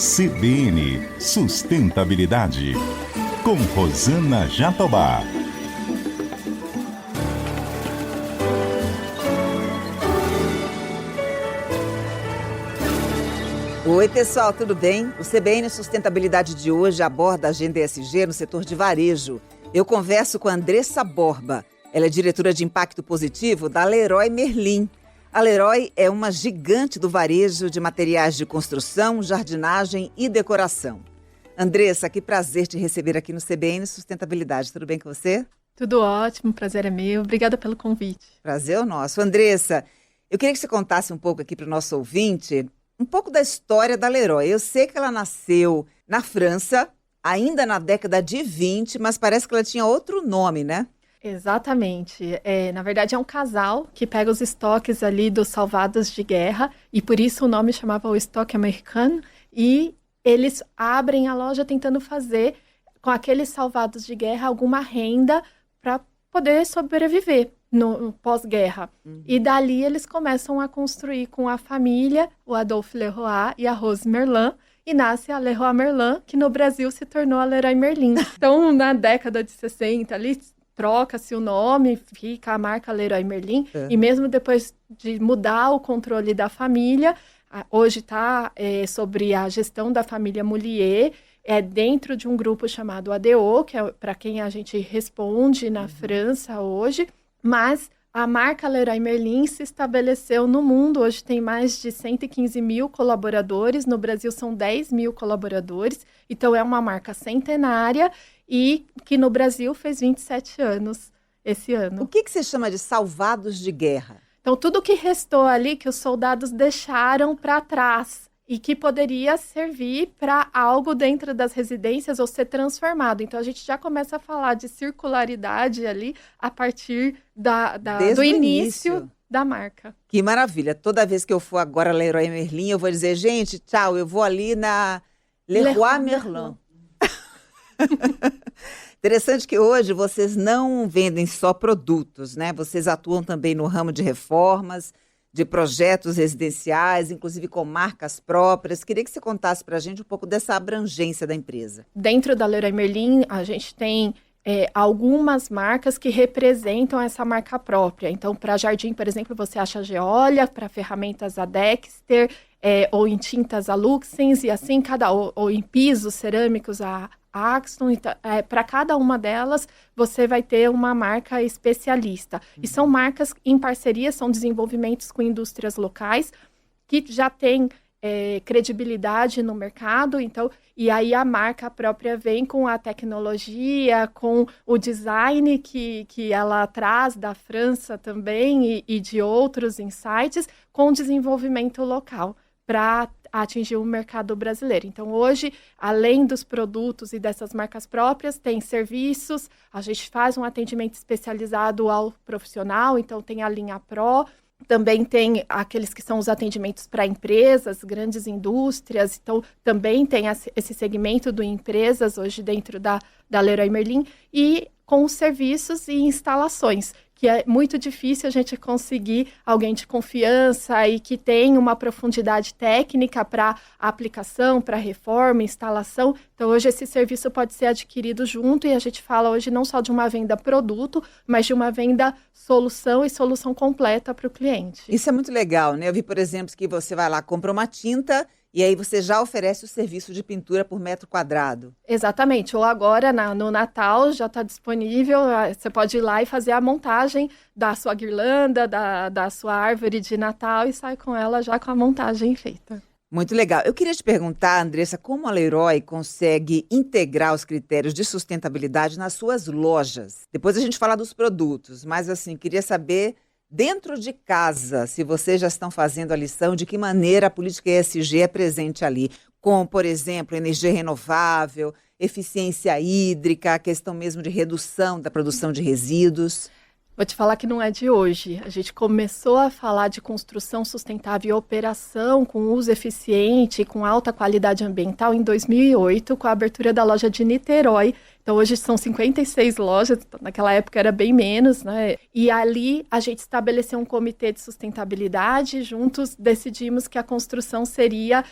CBN Sustentabilidade, com Rosana Jatobá. Oi, pessoal, tudo bem? O CBN Sustentabilidade de hoje aborda a agenda ESG no setor de varejo. Eu converso com a Andressa Borba. Ela é diretora de impacto positivo da Leroy Merlin. A Leroy é uma gigante do varejo de materiais de construção, jardinagem e decoração. Andressa, que prazer te receber aqui no CBN Sustentabilidade. Tudo bem com você? Tudo ótimo, prazer é meu. Obrigada pelo convite. Prazer é o nosso. Andressa, eu queria que você contasse um pouco aqui para o nosso ouvinte, um pouco da história da Leroy. Eu sei que ela nasceu na França, ainda na década de 20, mas parece que ela tinha outro nome, né? Exatamente. Na verdade, é um casal que pega os estoques ali dos salvados de guerra, e por isso o nome chamava o estoque americano, e eles abrem a loja tentando fazer com aqueles salvados de guerra alguma renda para poder sobreviver no pós-guerra. E dali eles começam a construir com a família, o Adolphe Leroy e a Rose Merlin, e nasce a Leroy Merlin, que no Brasil se tornou a Leroy Merlin. Então, na década de 60, ali troca-se o nome, fica a marca Leroy Merlin, e mesmo depois de mudar o controle da família, hoje está sobre a gestão da família Mullier, dentro de um grupo chamado ADO, que é para quem a gente responde na França hoje, mas a marca Leroy Merlin se estabeleceu no mundo. Hoje tem mais de 115 mil colaboradores, no Brasil são 10 mil colaboradores, então é uma marca centenária e que no Brasil fez 27 anos esse ano. O que você chama de salvados de guerra? Então, tudo que restou ali que os soldados deixaram para trás e que poderia servir para algo dentro das residências ou ser transformado. Então, a gente já começa a falar de circularidade ali a partir do início da marca. Que maravilha. Toda vez que eu for agora a Leroy Merlin, eu vou dizer, gente, tchau, eu vou ali na Leroy Merlin. Interessante que hoje vocês não vendem só produtos, né? Vocês atuam também no ramo de reformas, de projetos residenciais, inclusive com marcas próprias. Queria que você contasse para a gente um pouco dessa abrangência da empresa. Dentro da Leroy Merlin, a gente tem algumas marcas que representam essa marca própria. Então, para jardim, por exemplo, você acha a Geolia, para ferramentas a Dexter, ou em tintas a Luxens, e assim, ou em pisos cerâmicos a Axton. Então, para cada uma delas, você vai ter uma marca especialista. E são marcas em parceria, são desenvolvimentos com indústrias locais, que já têm credibilidade no mercado, então, e aí a marca própria vem com a tecnologia, com o design que ela traz da França também e de outros insights, com desenvolvimento local para atingir o mercado brasileiro. Então, hoje, além dos produtos e dessas marcas próprias, tem serviços, a gente faz um atendimento especializado ao profissional, então tem a linha Pro, também tem aqueles que são os atendimentos para empresas, grandes indústrias, então também tem esse segmento do empresas hoje dentro da Leroy Merlin, e com os serviços e instalações, que é muito difícil a gente conseguir alguém de confiança e que tem uma profundidade técnica para aplicação, para reforma, instalação. Então, hoje esse serviço pode ser adquirido junto, e a gente fala hoje não só de uma venda produto, mas de uma venda solução e solução completa para o cliente. Isso é muito legal, né? Eu vi, por exemplo, que você vai lá, compra uma tinta e aí você já oferece o serviço de pintura por metro quadrado. Exatamente. Ou agora, no Natal, já está disponível, você pode ir lá e fazer a montagem da sua guirlanda, da sua árvore de Natal, e sai com ela já com a montagem feita. Muito legal. Eu queria te perguntar, Andressa, como a Leroy consegue integrar os critérios de sustentabilidade nas suas lojas? Depois a gente fala dos produtos, mas assim, queria saber, dentro de casa, se vocês já estão fazendo a lição, de que maneira a política ESG é presente ali, como, por exemplo, energia renovável, eficiência hídrica, a questão mesmo de redução da produção de resíduos. Vou te falar que não é de hoje. A gente começou a falar de construção sustentável e operação com uso eficiente, com alta qualidade ambiental em 2008, com a abertura da loja de Niterói. Então, hoje são 56 lojas, naquela época era bem menos, né? E ali a gente estabeleceu um comitê de sustentabilidade, juntos decidimos que a construção seria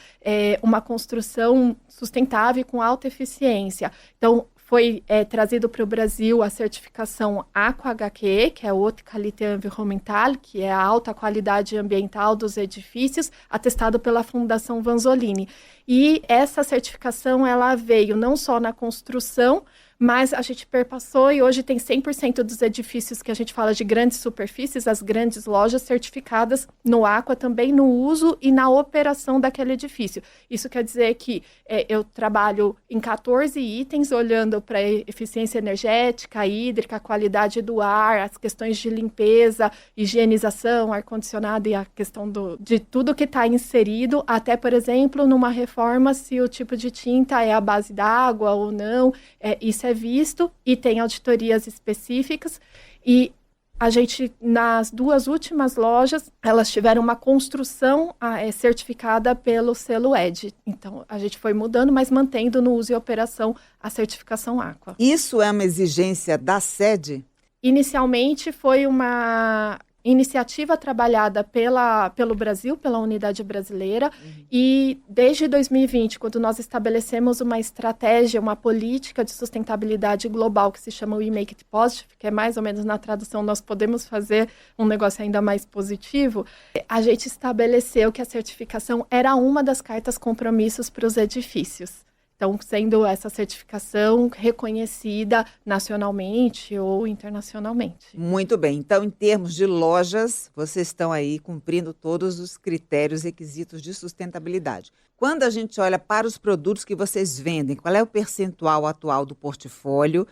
uma construção sustentável e com alta eficiência. Então, foi trazido para o Brasil a certificação AquaHQ, que é Haute Qualité Environnementale, que é a alta qualidade ambiental dos edifícios, atestado pela Fundação Vanzolini. E essa certificação ela veio não só na construção, mas a gente perpassou e hoje tem 100% dos edifícios que a gente fala de grandes superfícies, as grandes lojas certificadas no Aqua, também no uso e na operação daquele edifício. Isso quer dizer que eu trabalho em 14 itens, olhando para eficiência energética, hídrica, a qualidade do ar, as questões de limpeza, higienização, ar-condicionado e a questão de tudo que está inserido, até, por exemplo, numa reforma, se o tipo de tinta é à base d'água ou não, isso é visto e tem auditorias específicas e a gente, nas 2 últimas lojas, elas tiveram uma construção certificada pelo selo EDGE. Então, a gente foi mudando, mas mantendo no uso e operação a certificação Aqua. Isso é uma exigência da sede? Inicialmente foi uma iniciativa trabalhada pelo Brasil, pela unidade brasileira, e desde 2020, quando nós estabelecemos uma estratégia, uma política de sustentabilidade global que se chama We Make It Positive, que é mais ou menos na tradução, nós podemos fazer um negócio ainda mais positivo, a gente estabeleceu que a certificação era uma das cartas compromissos para os edifícios. Então, sendo essa certificação reconhecida nacionalmente ou internacionalmente. Muito bem. Então, em termos de lojas, vocês estão aí cumprindo todos os critérios, requisitos de sustentabilidade. Quando a gente olha para os produtos que vocês vendem, qual é o percentual atual do portfólio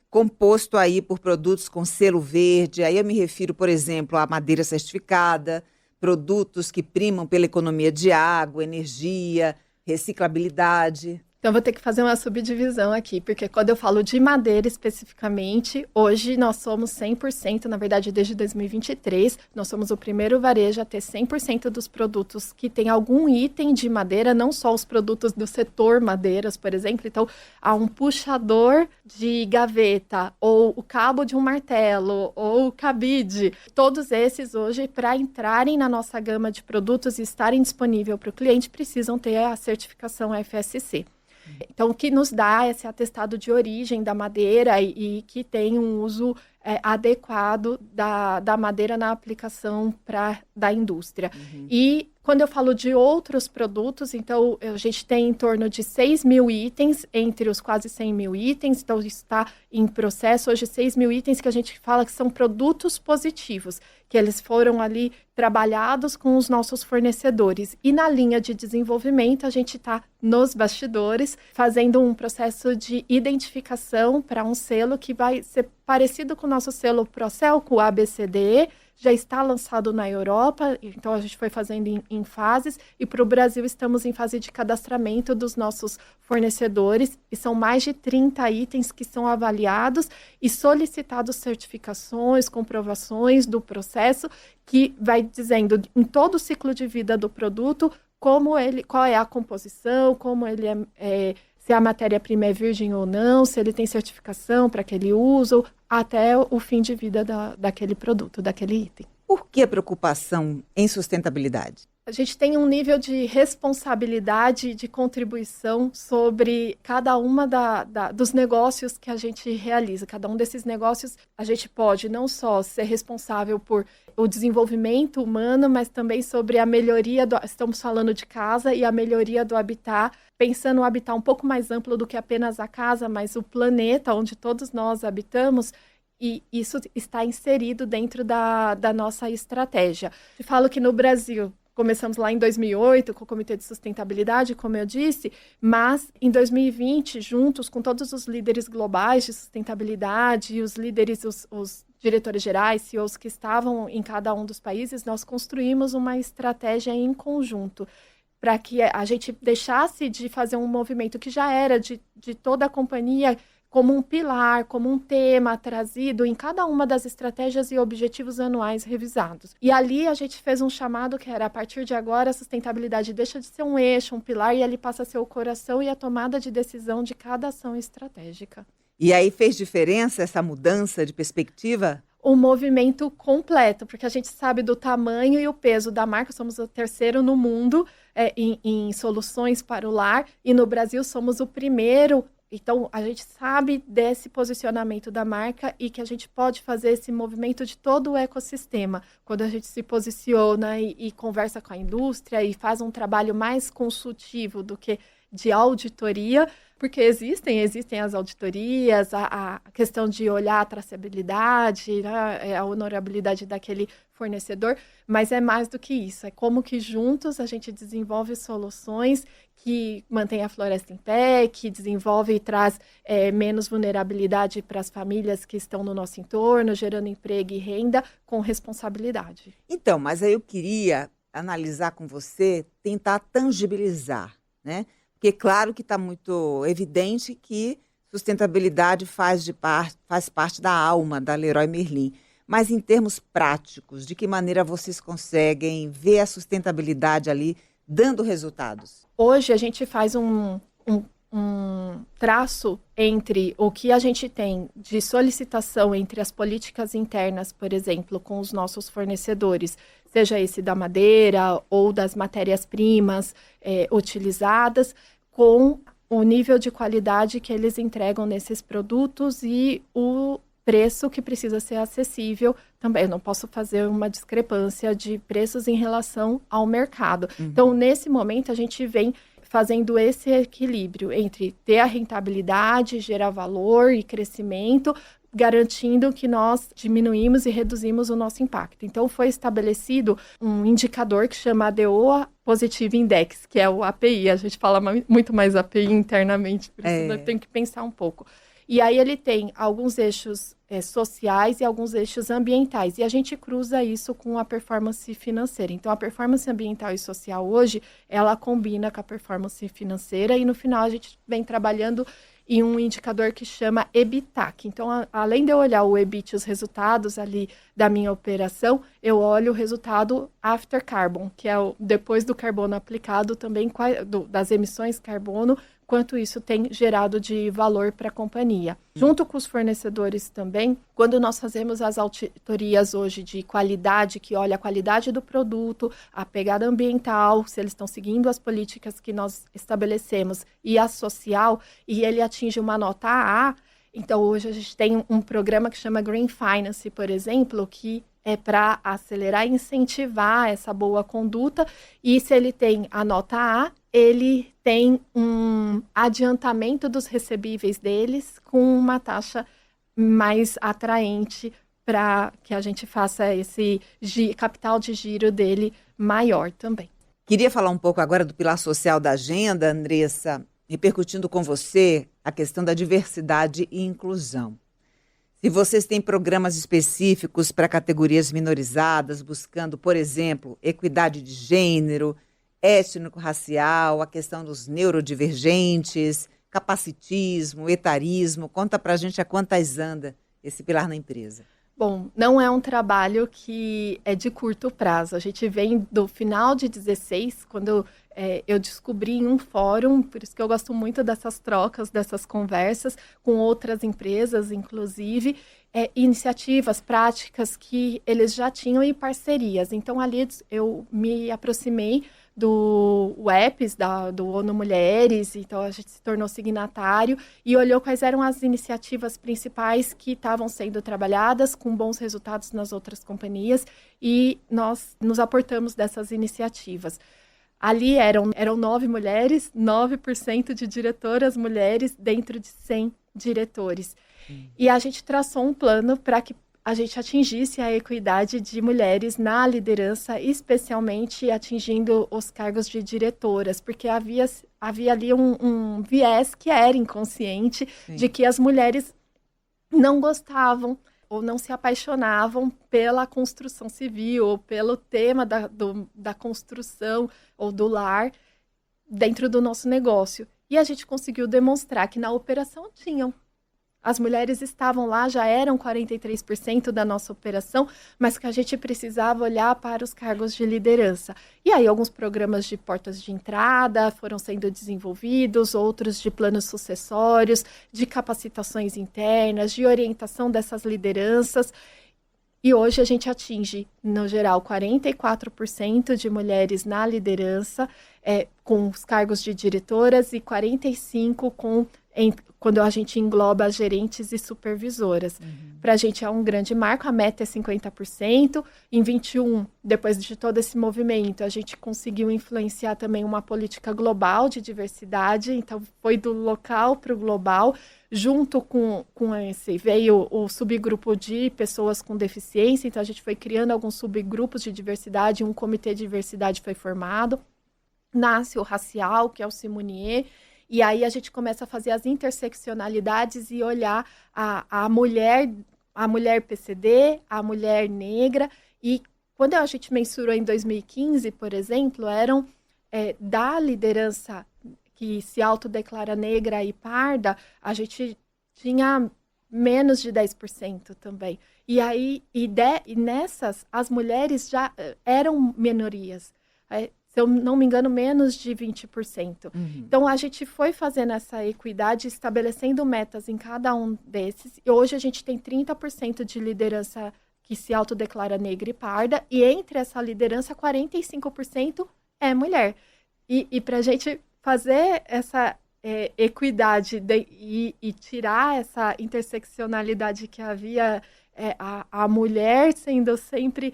composto aí por produtos com selo verde? Aí eu me refiro, por exemplo, à madeira certificada, produtos que primam pela economia de água, energia, reciclabilidade. Então, vou ter que fazer uma subdivisão aqui, porque quando eu falo de madeira especificamente, hoje nós somos 100%, na verdade, desde 2023, nós somos o primeiro varejo a ter 100% dos produtos que tem algum item de madeira, não só os produtos do setor madeiras, por exemplo. Então, há um puxador de gaveta, ou o cabo de um martelo, ou o cabide. Todos esses hoje, para entrarem na nossa gama de produtos e estarem disponíveis para o cliente, precisam ter a certificação FSC. Então, o que nos dá esse atestado de origem da madeira e que tem um uso adequado da madeira na aplicação da indústria. E quando eu falo de outros produtos, então a gente tem em torno de 6 mil itens, entre os quase 100 mil itens, então está em processo hoje 6 mil itens que a gente fala que são produtos positivos, que eles foram ali trabalhados com os nossos fornecedores. E na linha de desenvolvimento, a gente está nos bastidores, fazendo um processo de identificação para um selo que vai ser parecido com o nosso selo Procel, com o ABCDE, já está lançado na Europa, então a gente foi fazendo em fases, e para o Brasil estamos em fase de cadastramento dos nossos fornecedores, e são mais de 30 itens que são avaliados e solicitados certificações, comprovações do processo, que vai dizendo em todo o ciclo de vida do produto, qual é a composição, como ele se a matéria-prima é virgem ou não, se ele tem certificação para aquele uso, até o fim de vida daquele produto, daquele item. Por que preocupação em sustentabilidade? A gente tem um nível de responsabilidade, de contribuição sobre cada uma dos negócios que a gente realiza. Cada um desses negócios, a gente pode não só ser responsável por o desenvolvimento humano, mas também sobre a melhoria, estamos falando de casa, e a melhoria do habitat, pensando no habitat um pouco mais amplo do que apenas a casa, mas o planeta onde todos nós habitamos. E isso está inserido dentro da nossa estratégia. Eu falo que no Brasil, começamos lá em 2008 com o Comitê de Sustentabilidade, como eu disse, mas em 2020, juntos com todos os líderes globais de sustentabilidade e os líderes, os diretores gerais, CEOs que estavam em cada um dos países, nós construímos uma estratégia em conjunto para que a gente deixasse de fazer um movimento que já era de toda a companhia como um pilar, como um tema trazido em cada uma das estratégias e objetivos anuais revisados. E ali a gente fez um chamado que era, a partir de agora, a sustentabilidade deixa de ser um eixo, um pilar, e ele passa a ser o coração e a tomada de decisão de cada ação estratégica. E aí fez diferença essa mudança de perspectiva? O movimento completo, porque a gente sabe do tamanho e o peso da marca, somos o terceiro no mundo em soluções para o lar, e no Brasil somos o primeiro. Então, a gente sabe desse posicionamento da marca e que a gente pode fazer esse movimento de todo o ecossistema. Quando a gente se posiciona e conversa com a indústria e faz um trabalho mais consultivo do que de auditoria, porque existem as auditorias, a questão de olhar a traçabilidade, né, a honorabilidade daquele fornecedor, mas é mais do que isso, é como que juntos a gente desenvolve soluções que mantém a floresta em pé, que desenvolve e traz menos vulnerabilidade para as famílias que estão no nosso entorno, gerando emprego e renda com responsabilidade. Então, mas aí eu queria analisar com você, tentar tangibilizar, né? Porque claro que está muito evidente que sustentabilidade faz parte da alma da Leroy Merlin. Mas em termos práticos, de que maneira vocês conseguem ver a sustentabilidade ali dando resultados? Hoje a gente faz um traço entre o que a gente tem de solicitação entre as políticas internas, por exemplo, com os nossos fornecedores, seja esse da madeira ou das matérias-primas utilizadas, com o nível de qualidade que eles entregam nesses produtos e o preço que precisa ser acessível também. Eu não posso fazer uma discrepância de preços em relação ao mercado. Uhum. Então, nesse momento, a gente vem fazendo esse equilíbrio entre ter a rentabilidade, gerar valor e crescimento, garantindo que nós diminuímos e reduzimos o nosso impacto. Então, foi estabelecido um indicador que chama ADO Positive Index, que é o API. A gente fala muito mais API internamente, por isso eu tenho que pensar um pouco. E aí ele tem alguns eixos sociais e alguns eixos ambientais. E a gente cruza isso com a performance financeira. Então, a performance ambiental e social hoje, ela combina com a performance financeira e no final a gente vem trabalhando em um indicador que chama EBITAC. Então, além de eu olhar o EBIT, os resultados ali da minha operação, eu olho o resultado after carbon, que é o depois do carbono aplicado também, das emissões carbono, quanto isso tem gerado de valor para a companhia. Junto com os fornecedores também, quando nós fazemos as auditorias hoje de qualidade, que olha a qualidade do produto, a pegada ambiental, se eles estão seguindo as políticas que nós estabelecemos, e a social, e ele atinge uma nota AA, então hoje a gente tem um programa que chama Green Finance, por exemplo, que é para acelerar e incentivar essa boa conduta, e se ele tem a nota A, ele tem um adiantamento dos recebíveis deles com uma taxa mais atraente para que a gente faça esse capital de giro dele maior também. Queria falar um pouco agora do pilar social da agenda, Andressa, repercutindo com você a questão da diversidade e inclusão. Se vocês têm programas específicos para categorias minorizadas, buscando, por exemplo, equidade de gênero, étnico-racial, a questão dos neurodivergentes, capacitismo, etarismo, conta pra gente a quantas anda esse pilar na empresa. Bom, não é um trabalho que é de curto prazo. A gente vem do final de 16, quando eu descobri em um fórum, por isso que eu gosto muito dessas trocas, dessas conversas com outras empresas, inclusive, iniciativas, práticas que eles já tinham e parcerias. Então, ali eu me aproximei do WEPs, do ONU Mulheres, então a gente se tornou signatário e olhou quais eram as iniciativas principais que estavam sendo trabalhadas com bons resultados nas outras companhias e nós nos aportamos dessas iniciativas. Ali eram 9 mulheres, 9% de diretoras mulheres dentro de 100 diretores. E a gente traçou um plano para que a gente atingisse a equidade de mulheres na liderança, especialmente atingindo os cargos de diretoras, porque havia ali um viés que era inconsciente, sim, de que as mulheres não gostavam ou não se apaixonavam pela construção civil ou pelo tema da construção ou do lar dentro do nosso negócio. E a gente conseguiu demonstrar que na operação tinham as mulheres estavam lá, já eram 43% da nossa operação, mas que a gente precisava olhar para os cargos de liderança. E aí alguns programas de portas de entrada foram sendo desenvolvidos, outros de planos sucessórios, de capacitações internas, de orientação dessas lideranças. E hoje a gente atinge, no geral, 44% de mulheres na liderança, com os cargos de diretoras, e 45% quando a gente engloba as gerentes e supervisoras. Para a gente é um grande marco, a meta é 50%. Em 21, depois de todo esse movimento, a gente conseguiu influenciar também uma política global de diversidade, então foi do local para o global. Junto com esse, veio o subgrupo de pessoas com deficiência, então a gente foi criando alguns subgrupos de diversidade, um comitê de diversidade foi formado, nasce o racial, que é o Simonier, e aí a gente começa a fazer as interseccionalidades e olhar a mulher PCD, a mulher negra, e quando a gente mensurou em 2015, por exemplo, eram da liderança que se autodeclara negra e parda, a gente tinha menos de 10% também. E aí, e nessas, as mulheres já eram minorias. Se eu não me engano, menos de 20%. Então, a gente foi fazendo essa equidade, estabelecendo metas em cada um desses. E hoje a gente tem 30% de liderança que se autodeclara negra e parda. E entre essa liderança, 45% é mulher. E para a gente fazer essa equidade e tirar essa interseccionalidade que havia, a mulher sendo sempre,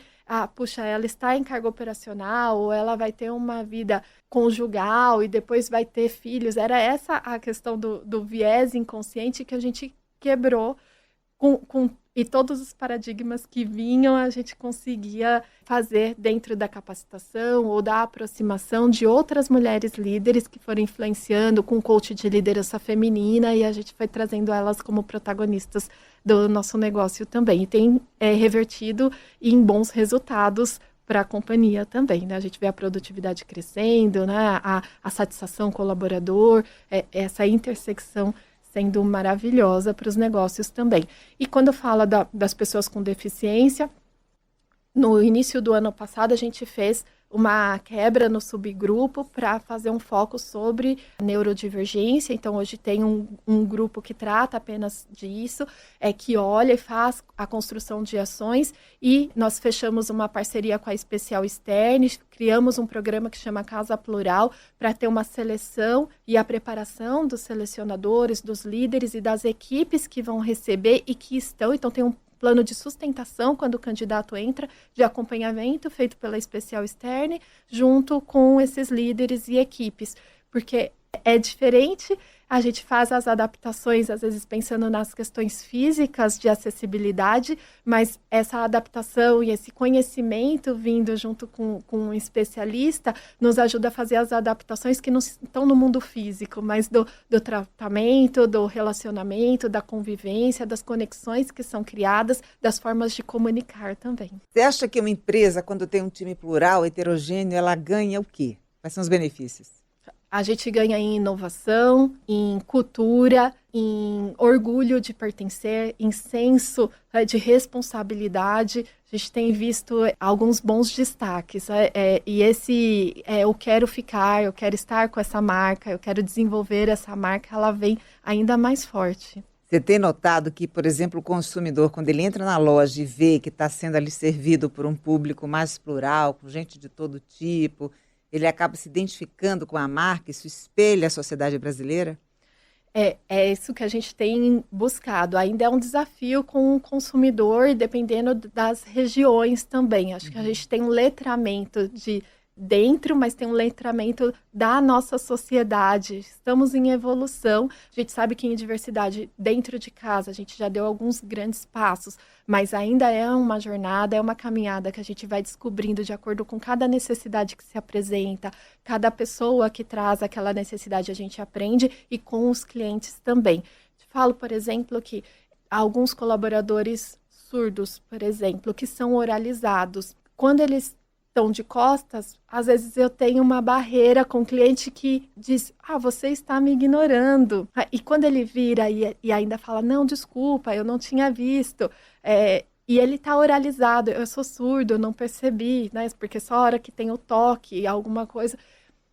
puxa, ela está em cargo operacional, ou ela vai ter uma vida conjugal e depois vai ter filhos. Era essa a questão do viés inconsciente que a gente quebrou e todos os paradigmas que vinham, a gente conseguia fazer dentro da capacitação ou da aproximação de outras mulheres líderes que foram influenciando com coach de liderança feminina, e a gente foi trazendo elas como protagonistas do nosso negócio também. E tem revertido em bons resultados para a companhia também, né? A gente vê a produtividade crescendo, né? A satisfação colaborador, essa intersecção sendo maravilhosa para os negócios também. E quando fala das pessoas com deficiência, no início do ano passado a gente fez uma quebra no subgrupo para fazer um foco sobre neurodivergência. Então, hoje tem um grupo que trata apenas disso, que olha e faz a construção de ações, e nós fechamos uma parceria com a Especial Stern, criamos um programa que chama Casa Plural, para ter uma seleção e a preparação dos selecionadores, dos líderes e das equipes que vão receber e que estão. Então, tem um plano de sustentação quando o candidato entra, de acompanhamento feito pela Especial Stern, junto com esses líderes e equipes, porque é diferente, a gente faz as adaptações, às vezes pensando nas questões físicas de acessibilidade, mas essa adaptação e esse conhecimento vindo junto com um especialista nos ajuda a fazer as adaptações que não estão no mundo físico, mas do tratamento, do relacionamento, da convivência, das conexões que são criadas, das formas de comunicar também. Você acha que uma empresa, quando tem um time plural, heterogêneo, ela ganha o quê? Quais são os benefícios? A gente ganha em inovação, em cultura, em orgulho de pertencer, em senso de responsabilidade. A gente tem visto alguns bons destaques. E esse eu quero ficar, eu quero estar com essa marca, eu quero desenvolver essa marca, ela vem ainda mais forte. Você tem notado que, por exemplo, o consumidor, quando ele entra na loja e vê que está sendo ali servido por um público mais plural, com gente de todo tipo, ele acaba se identificando com a marca, isso espelha a sociedade brasileira? É isso que a gente tem buscado. Ainda é um desafio com o consumidor, dependendo das regiões também. Acho que a gente tem um letramento de dentro, mas tem um letramento da nossa sociedade. Estamos em evolução. A gente sabe que em diversidade dentro de casa a gente já deu alguns grandes passos, mas ainda é uma jornada, é uma caminhada que a gente vai descobrindo de acordo com cada necessidade que se apresenta, cada pessoa que traz aquela necessidade a gente aprende, e com os clientes também. Falo, por exemplo, que alguns colaboradores surdos, por exemplo, que são oralizados, quando eles estão de costas, às vezes eu tenho uma barreira com o cliente que diz, você está me ignorando. E quando ele vira e ainda fala, não, desculpa, eu não tinha visto, e ele está oralizado, eu sou surdo, eu não percebi, né? Porque só a hora que tem o toque, alguma coisa.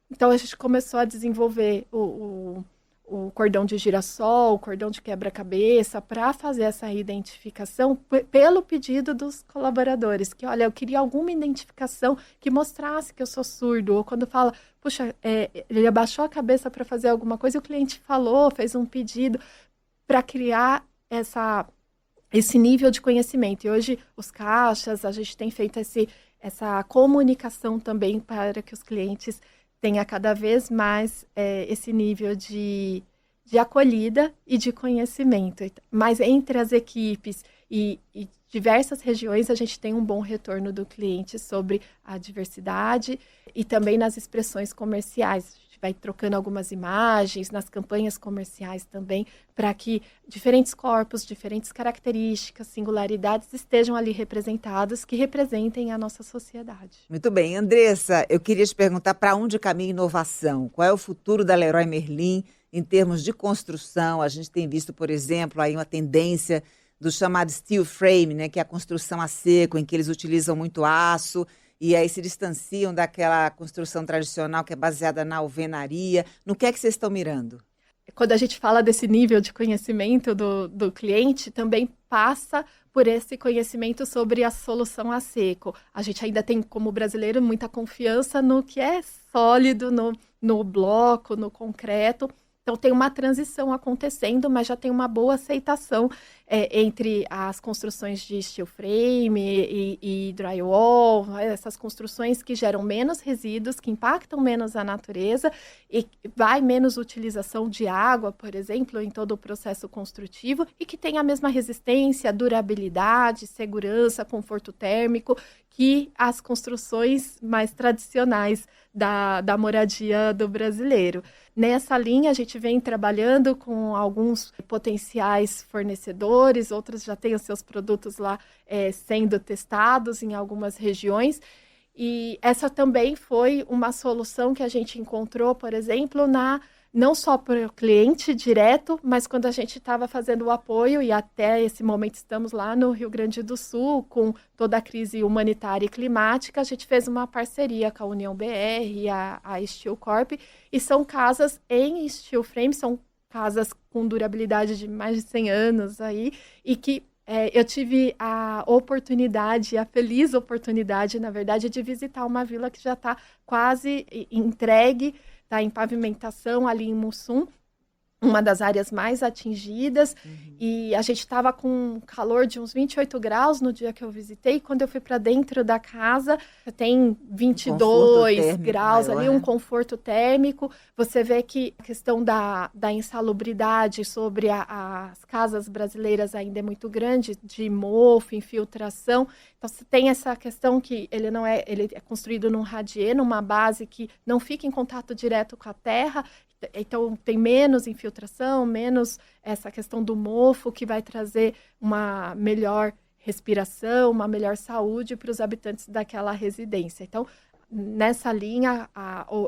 Então a gente começou a desenvolver o cordão de girassol, o cordão de quebra-cabeça, para fazer essa identificação pelo pedido dos colaboradores, que, olha, eu queria alguma identificação que mostrasse que eu sou surdo, ou quando fala, puxa, ele abaixou a cabeça para fazer alguma coisa, e o cliente falou, fez um pedido, para criar esse nível de conhecimento. E hoje, os caixas, a gente tem feito essa comunicação também para que os clientes tenha cada vez mais esse nível de acolhida e de conhecimento. Mas entre as equipes e diversas regiões, a gente tem um bom retorno do cliente sobre a diversidade e também nas expressões comerciais. A gente vai trocando algumas imagens nas campanhas comerciais também, para que diferentes corpos, diferentes características, singularidades estejam ali representadas, que representem a nossa sociedade. Muito bem. Andressa, eu queria te perguntar para onde caminha a inovação? Qual é o futuro da Leroy Merlin em termos de construção? A gente tem visto, por exemplo, aí uma tendência do chamado steel frame, né, que é a construção a seco, em que eles utilizam muito aço, e aí se distanciam daquela construção tradicional que é baseada na alvenaria. No que é que vocês estão mirando? Quando a gente fala desse nível de conhecimento do cliente, também passa por esse conhecimento sobre a solução a seco. A gente ainda tem, como brasileiro, muita confiança no que é sólido, no bloco, no concreto. Então, tem uma transição acontecendo, mas já tem uma boa aceitação entre as construções de steel frame e drywall, essas construções que geram menos resíduos, que impactam menos a natureza e vai menos utilização de água, por exemplo, em todo o processo construtivo e que tem a mesma resistência, durabilidade, segurança, conforto térmico que as construções mais tradicionais da moradia do brasileiro. Nessa linha, a gente vem trabalhando com alguns potenciais fornecedores, outros já têm os seus produtos lá sendo testados em algumas regiões. E essa também foi uma solução que a gente encontrou, por exemplo, não só para o cliente direto, mas quando a gente estava fazendo o apoio, e até esse momento estamos lá no Rio Grande do Sul, com toda a crise humanitária e climática, a gente fez uma parceria com a União BR e a Steel Corp, e são casas em steel frame, são casas com durabilidade de mais de 100 anos aí, e que eu tive a feliz oportunidade, na verdade, de visitar uma vila que já está quase entregue, está em pavimentação ali em Mussum, uma das áreas mais atingidas, e a gente estava com calor de uns 28 graus no dia que eu visitei. Quando eu fui para dentro da casa, tem 22 graus maior, ali, um conforto térmico. Você vê que a questão da insalubridade sobre as casas brasileiras ainda é muito grande, de mofo, infiltração. Então, você tem essa questão que ele é construído num radier, numa base que não fica em contato direto com a terra. Então, tem menos infiltração, menos essa questão do mofo, que vai trazer uma melhor respiração, uma melhor saúde para os habitantes daquela residência. Então, nessa linha,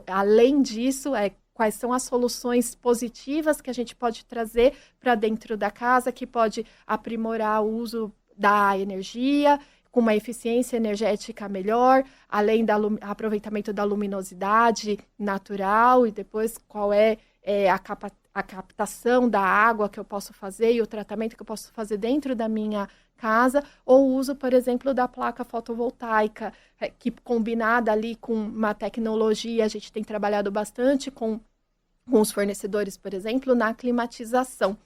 além disso, quais são as soluções positivas que a gente pode trazer para dentro da casa, que pode aprimorar o uso da energia, com uma eficiência energética melhor, além do aproveitamento da luminosidade natural, e depois qual é a captação da água que eu posso fazer e o tratamento que eu posso fazer dentro da minha casa, ou o uso, por exemplo, da placa fotovoltaica, que combinada ali com uma tecnologia, a gente tem trabalhado bastante com os fornecedores, por exemplo, na climatização.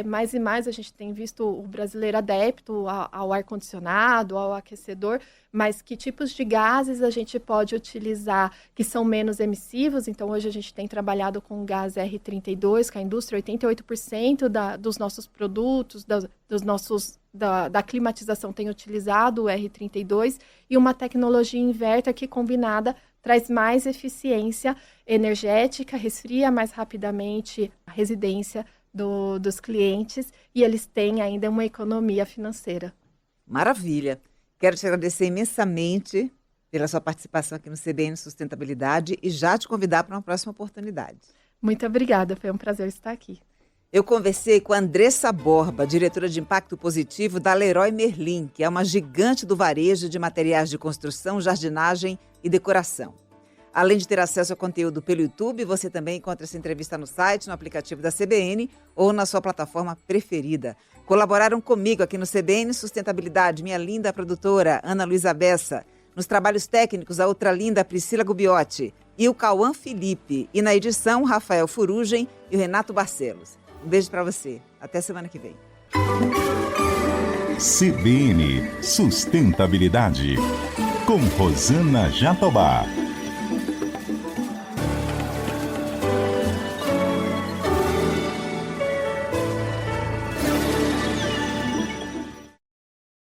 Mais e mais a gente tem visto o brasileiro adepto ao ar-condicionado, ao aquecedor, mas que tipos de gases a gente pode utilizar que são menos emissivos. Então, hoje a gente tem trabalhado com o gás R32, que a indústria, 88% dos nossos produtos, da climatização tem utilizado o R32, e uma tecnologia inverter que, combinada, traz mais eficiência energética, resfria mais rapidamente a residência dos clientes, e eles têm ainda uma economia financeira. Maravilha. Quero te agradecer imensamente pela sua participação aqui no CBN Sustentabilidade e já te convidar para uma próxima oportunidade. Muito obrigada, foi um prazer estar aqui. Eu conversei com a Andressa Borba, diretora de Impacto Positivo da Leroy Merlin, que é uma gigante do varejo de materiais de construção, jardinagem e decoração. Além de ter acesso ao conteúdo pelo YouTube, você também encontra essa entrevista no site, no aplicativo da CBN ou na sua plataforma preferida. Colaboraram comigo aqui no CBN Sustentabilidade, minha linda produtora Ana Luísa Bessa, nos trabalhos técnicos a outra linda Priscila Gubiotti e o Cauã Felipe, e na edição Rafael Furugem e o Renato Barcelos. Um beijo para você. Até semana que vem. CBN Sustentabilidade, com Rosana Jatobá.